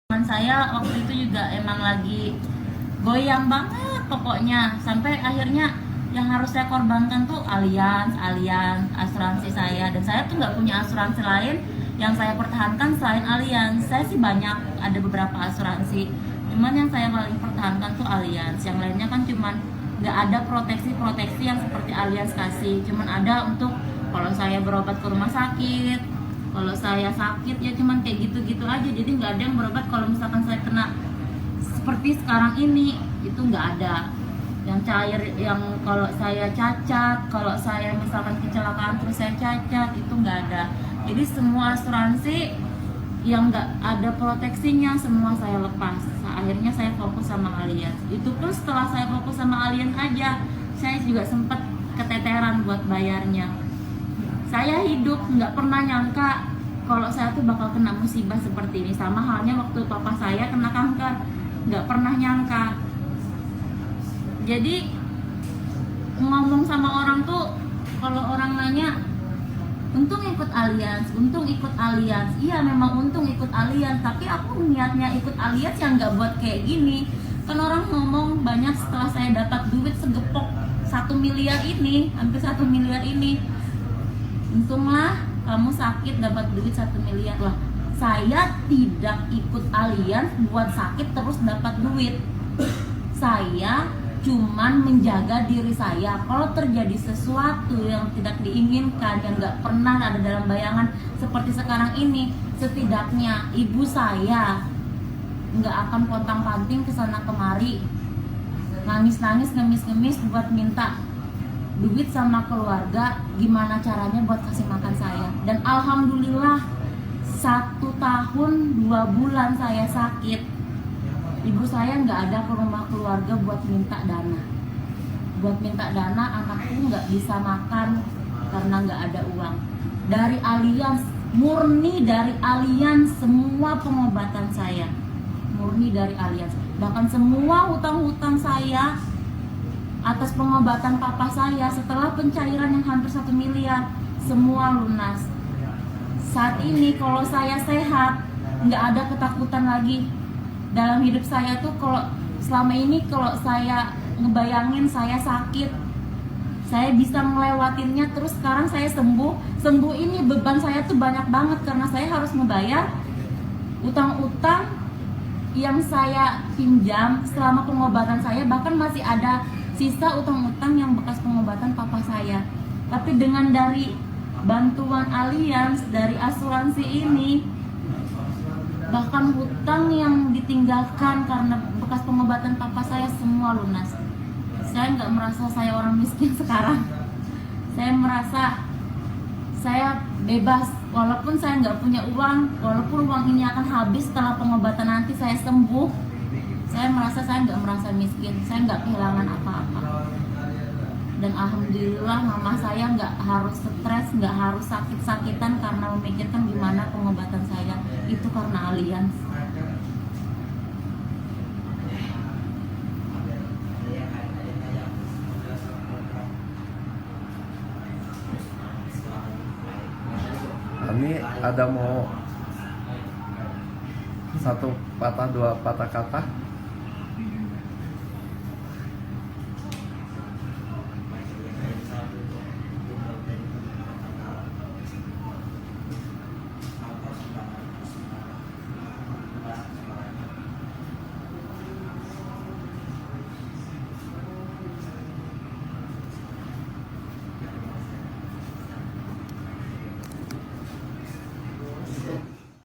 Teman saya waktu itu juga emang lagi goyang banget pokoknya, sampai akhirnya yang harus saya korbankan tuh Allianz asuransi saya, dan saya tuh nggak punya asuransi lain yang saya pertahankan selain Allianz. Saya sih banyak, ada beberapa asuransi, cuman yang saya paling pertahankan tuh Allianz. Yang lainnya kan cuman nggak ada proteksi yang seperti Allianz kasih, cuman ada untuk kalau saya berobat ke rumah sakit, kalau saya sakit ya cuman kayak gitu-gitu aja. Jadi nggak ada yang berobat kalau misalkan saya kena seperti sekarang ini, itu nggak ada. Yang cair, yang kalau saya cacat, kalau saya misalkan kecelakaan terus saya cacat, itu nggak ada. Jadi semua asuransi yang nggak ada proteksinya semua saya lepas. Akhirnya saya fokus sama Allianz. Itu pun setelah saya fokus sama Allianz aja, saya juga sempat keteteran buat bayarnya. Saya hidup nggak pernah nyangka kalau saya tuh bakal kena musibah seperti ini. Sama halnya waktu papa saya kena kanker, nggak pernah nyangka. Jadi ngomong sama orang tuh, kalau orang nanya untung ikut Allianz, iya memang untung ikut Allianz, tapi aku niatnya ikut Allianz yang nggak buat kayak gini. Kan orang ngomong banyak setelah saya dapat duit segepok 1 miliar ini, hampir 1 miliar ini, untunglah kamu sakit dapat duit 1 miliar. Lah, saya tidak ikut Allianz buat sakit terus dapat duit. Saya cuman menjaga diri saya. Kalau terjadi sesuatu yang tidak diinginkan, yang nggak pernah ada dalam bayangan seperti sekarang ini, setidaknya ibu saya nggak akan pontang-panting kesana kemari, nangis-nangis, ngemis-ngemis buat minta duit sama keluarga, gimana caranya buat kasih makan saya. Dan alhamdulillah 1 tahun 2 bulan saya sakit, ibu saya nggak ada ke rumah keluarga buat minta dana. Anakku nggak bisa makan karena nggak ada uang. Dari Allianz, murni dari Allianz semua pengobatan saya, murni dari Allianz. Bahkan semua hutang-hutang saya atas pengobatan papa saya setelah pencairan yang hampir 1 miliar, semua lunas. Saat ini kalau saya sehat, nggak ada ketakutan lagi dalam hidup saya tuh. Kalau selama ini kalau saya ngebayangin saya sakit, saya bisa ngelewatinnya, terus sekarang saya sembuh ini beban saya tuh banyak banget karena saya harus ngebayar utang-utang yang saya pinjam selama pengobatan saya. Bahkan masih ada sisa utang-utang yang bekas pengobatan papa saya. Tapi dengan dari bantuan Allianz, dari asuransi ini, bahkan hutang yang ditinggalkan karena bekas pengobatan papa saya semua lunas. Saya nggak merasa saya orang miskin sekarang. Saya merasa saya bebas. Walaupun saya nggak punya uang, walaupun uang ini akan habis setelah pengobatan nanti saya sembuh, saya merasa saya nggak merasa miskin. Saya nggak kehilangan apa-apa. Dan alhamdulillah mama saya nggak harus stres, nggak harus sakit-sakitan karena memikirkan gimana pengobatan saya. Itu karena Allianz. Ini ada mau 1 patah 2 patah kata